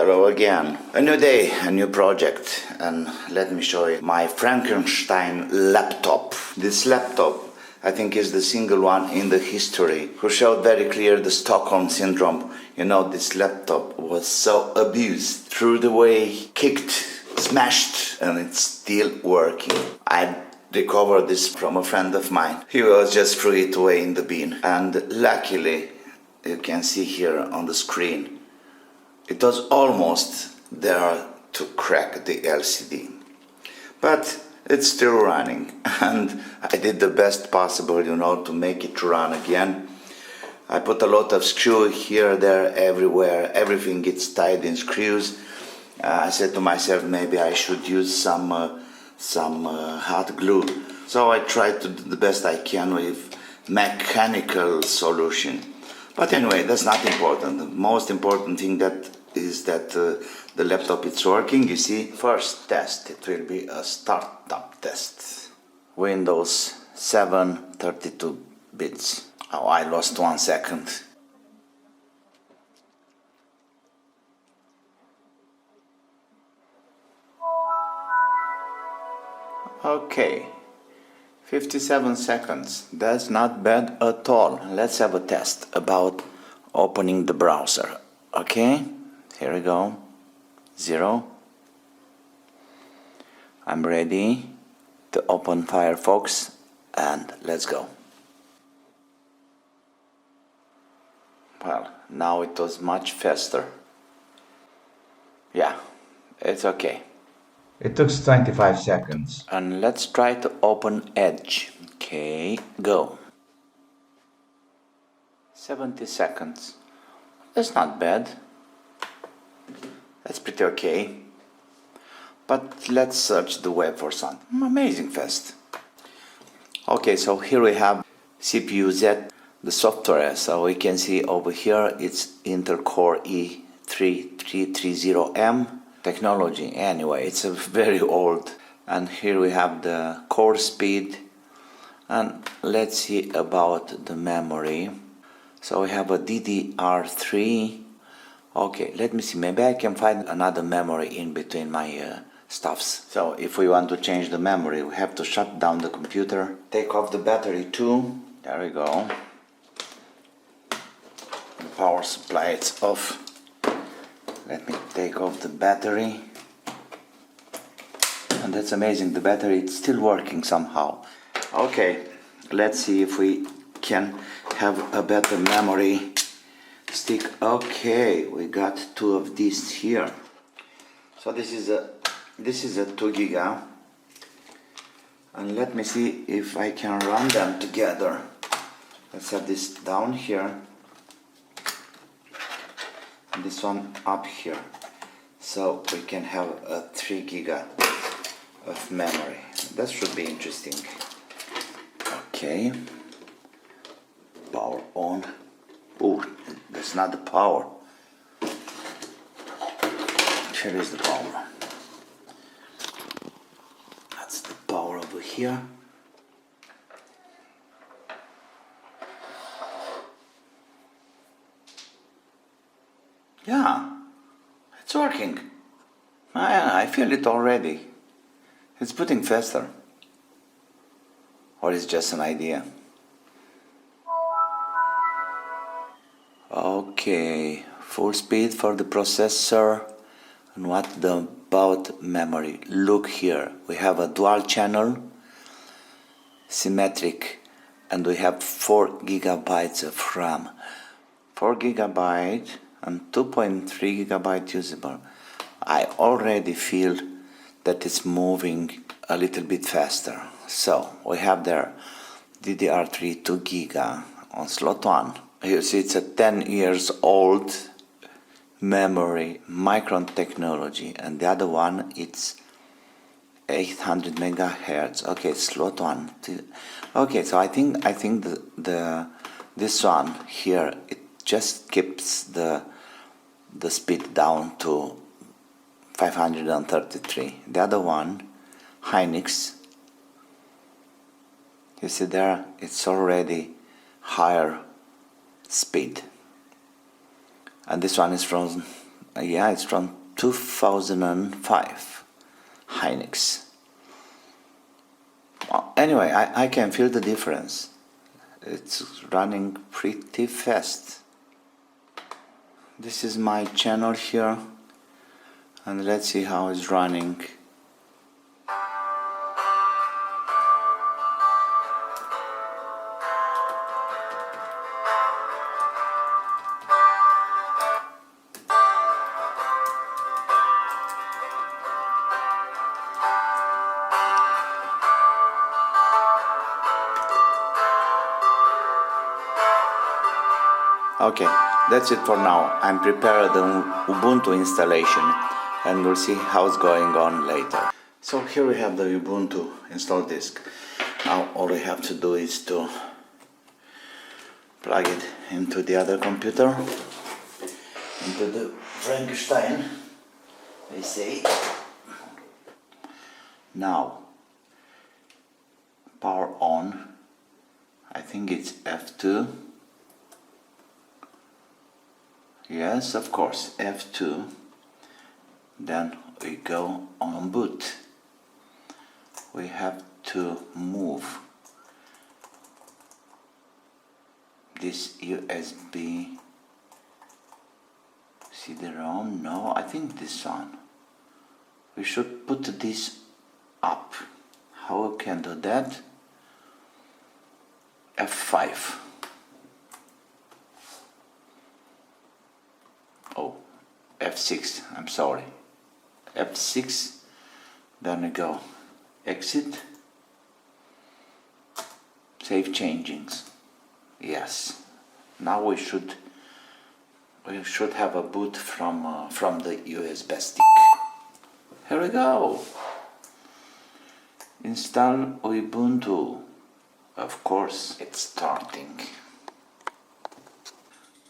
Hello again. A new day, a new project, and let me show you my Frankenstein laptop. This laptop, I think, is the single one in the history who showed very clear the Stockholm syndrome. You know, this laptop was so abused, threw it away, kicked, smashed, and it's still working. I recovered this from a friend of mine. He was just threw it away in the bin, and luckily, you can see here on the screen, it was almost there to crack the LCD. But it's still running, and I did the best possible, you know, to make it run again. I put a lot of screw here, there, everywhere. Everything gets tied in screws. I said to myself, maybe I should use some hot glue. So I tried to do the best I can with mechanical solution. But anyway, that's not important. The most important thing is that the laptop is working. You see, first test, it will be a startup test. Windows 7 32 bits. Oh, I lost 1 second. Okay, 57 seconds. That's not bad at all. Let's have a test about opening the browser. Okay, here we go. 0. I'm ready to open Firefox, and let's go. Well, now it was much faster. Yeah, it's okay. It took 25 seconds. And let's try to open Edge. Okay, go. 70 seconds. That's not bad. That's pretty okay. But let's search the web for something amazing fast. Okay, so here we have CPU Z, the software. So we can see over here it's Intel Core i3-3330M technology. Anyway, it's a very old. And here we have the core speed. And let's see about the memory. So we have a DDR3. Okay, let me see. Maybe I can find another memory in between my stuffs. So if we want to change the memory, we have to shut down the computer. Take off the battery too. There we go. The power supply is off. Let me take off the battery. And that's amazing. The battery is still working somehow. Okay, let's see if we can have a better memory stick. Okay, we got 2 of these here. So this is a 2 giga, and let me see if I can run them together. Let's have this down here and this one up here, so we can have a 3 giga of memory. That should be interesting. Okay, power on. Oh, that's not the power. Here is the power. That's the power over here. Yeah, it's working. I feel it already. It's putting faster. Or it's just an idea. Okay, full speed for the processor. And what about memory? Look here, we have a dual channel, symmetric, and we have 4 gigabytes of RAM. 4 gigabyte and 2.3 gigabyte usable. I already feel that it's moving a little bit faster. So we have there DDR3 2 giga on slot 1. You see it's a 10 years old memory, Micron technology, and the other one it's 800 megahertz. Okay, slot 1. Okay, so I think this one here, it just keeps the speed down to 533. The other one, Hynix, you see there, it's already higher speed. And this one is from Yeah, it's from 2005. Hynix. Anyway, I can feel the difference. It's running pretty fast. This is my channel here, and let's see how it's running. Okay, that's it for now. I'm preparing the Ubuntu installation and we'll see how it's going on later. So here we have the Ubuntu install disk. Now all we have to do is to plug it into the other computer, into the Frankenstein, they say. Now, power on, I think it's F2. Yes, of course, F2. Then we go on boot. We have to move this USB CD-ROM. No, I think this one. We should put this up. How we can do that? F5. Oh, F6, I'm sorry. F6, then we go exit, save changings. Yes, now we should have a boot from the USB stick. Here we go. Install Ubuntu. Of course, it's starting.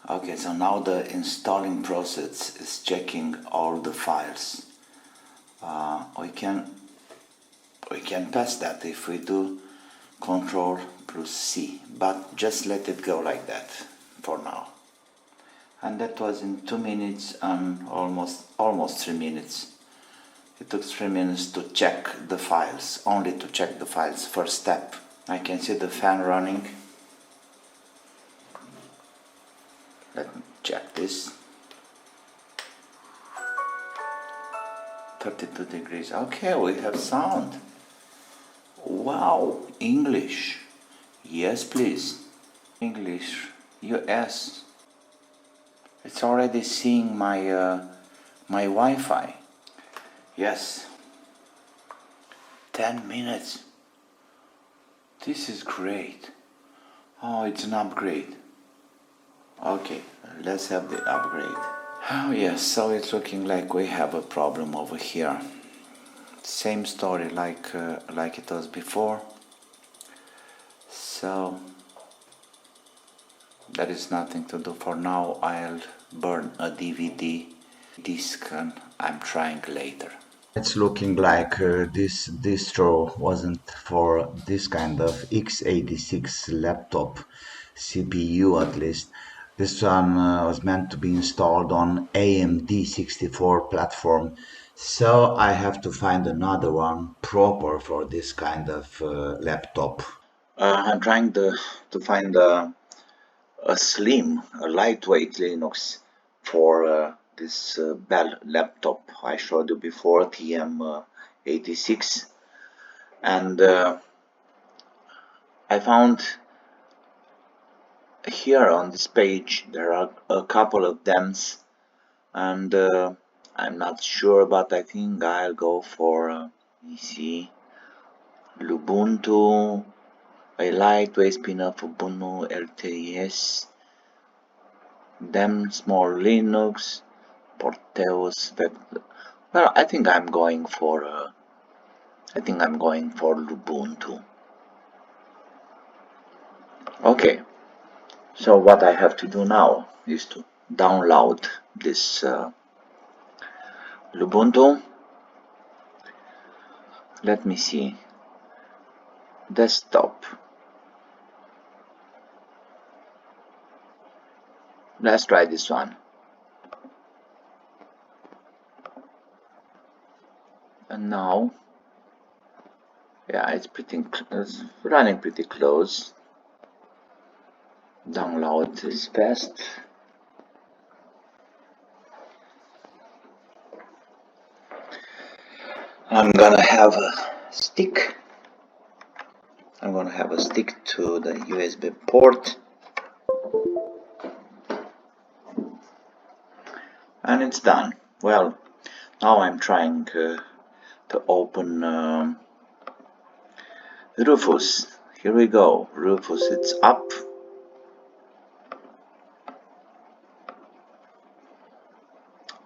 Okay, so now the installing process is checking all the files. We can pass that if we do Control plus C, but just let it go like that for now. And that was in 2 minutes and almost 3 minutes. It took 3 minutes to check the files, only to check the files. First step. I can see the fan running. Let me check this. 32 degrees. Okay, we have sound. Wow, English. Yes, please. English, US. It's already seeing my my Wi-Fi. Yes. 10 minutes. This is great. Oh, it's an upgrade. Okay, let's have the upgrade. Oh yes, so it's looking like we have a problem over here. Same story like it was before. So there is nothing to do for now. I'll burn a DVD disc and I'm trying later. It's looking like this distro wasn't for this kind of x86 laptop CPU at least. This one was meant to be installed on AMD 64 platform, so I have to find another one proper for this kind of laptop. I'm trying to find a lightweight Linux for this Bell laptop I showed you before, TM86, and I found here on this page there are a couple of them, and I'm not sure, but I think I'll go for easy Lubuntu, a lightweight spin-off Ubuntu LTS, them small Linux, Porteus. Well, I think I'm going for Lubuntu. Okay, so what I have to do now is to download this Lubuntu. Let me see. Desktop. Let's try this one. And now, yeah, it's running pretty close. Download is fast. I'm gonna have a stick. I'm gonna have a stick to the USB port, and it's done. Well, now I'm trying to open RUFUS. Here we go. RUFUS, it's up.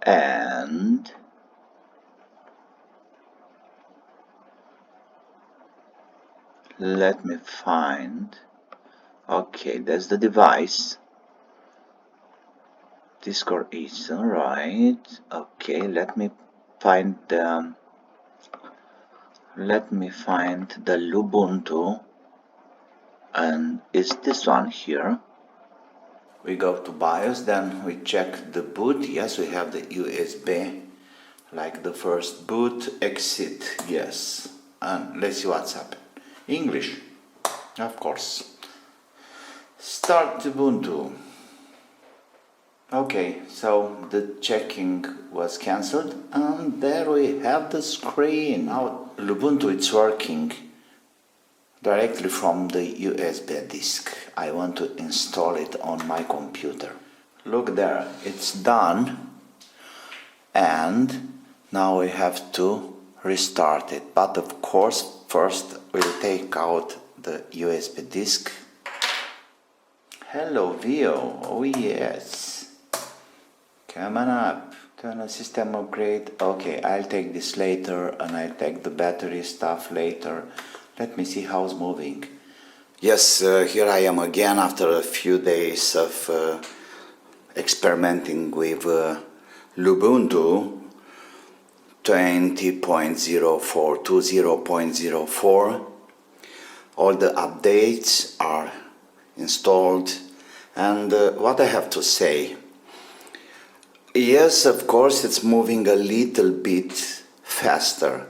And let me find. Okay, that's the device. Discord is alright. Okay, let me find the Lubuntu, and it's this one here. We go to BIOS, then we check the boot. Yes, we have the USB, like the first boot. Exit, yes. And let's see what's happened. English, of course. Start Ubuntu. Okay, so the checking was cancelled, and there we have the screen. Now Ubuntu, it's working directly from the USB disk. I want to install it on my computer. Look there, it's done, and now we have to restart it. But of course, first we'll take out the USB disk. Hello Vio, oh yes. Come on up. Turn on system upgrade. Okay, I'll take this later, and I'll take the battery stuff later. Let me see how it's moving. Yes, here I am again after a few days of experimenting with Lubuntu 20.04. All the updates are installed, and what I have to say, yes, of course, it's moving a little bit faster.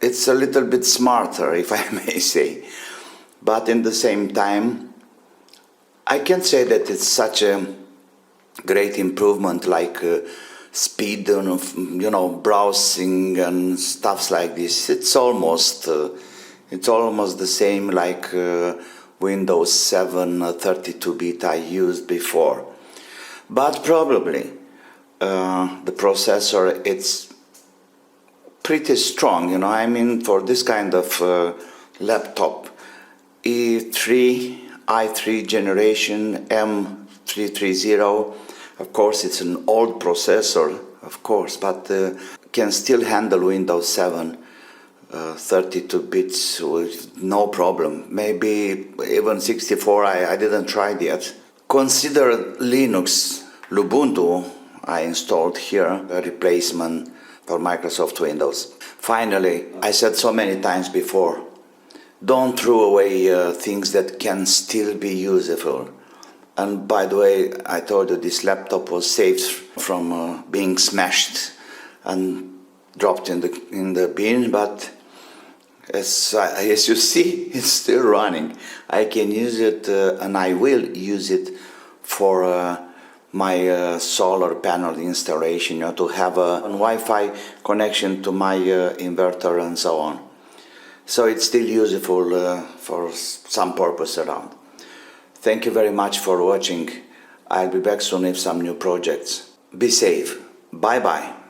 It's a little bit smarter, if I may say. But in the same time, I can't say that it's such a great improvement like speed and, browsing and stuff like this. It's almost the same like Windows 7 32-bit I used before. But probably the processor, it's pretty strong, I mean, for this kind of laptop. i3 generation M330, of course it's an old processor, of course, but can still handle Windows 7 32 bits with no problem. Maybe even 64, I didn't try it yet. Consider Linux, Lubuntu, I installed here, a replacement for Microsoft Windows. Finally, I said so many times before, don't throw away things that can still be useful. And by the way, I told you this laptop was saved from being smashed and dropped in the bin, but as you see, it's still running. I can use it, and I will use it for my solar panel installation, to have a Wi-Fi connection to my inverter and so on. So it's still useful for some purpose around. Thank you very much for watching. I'll be back soon with some new projects. Be safe. Bye-bye.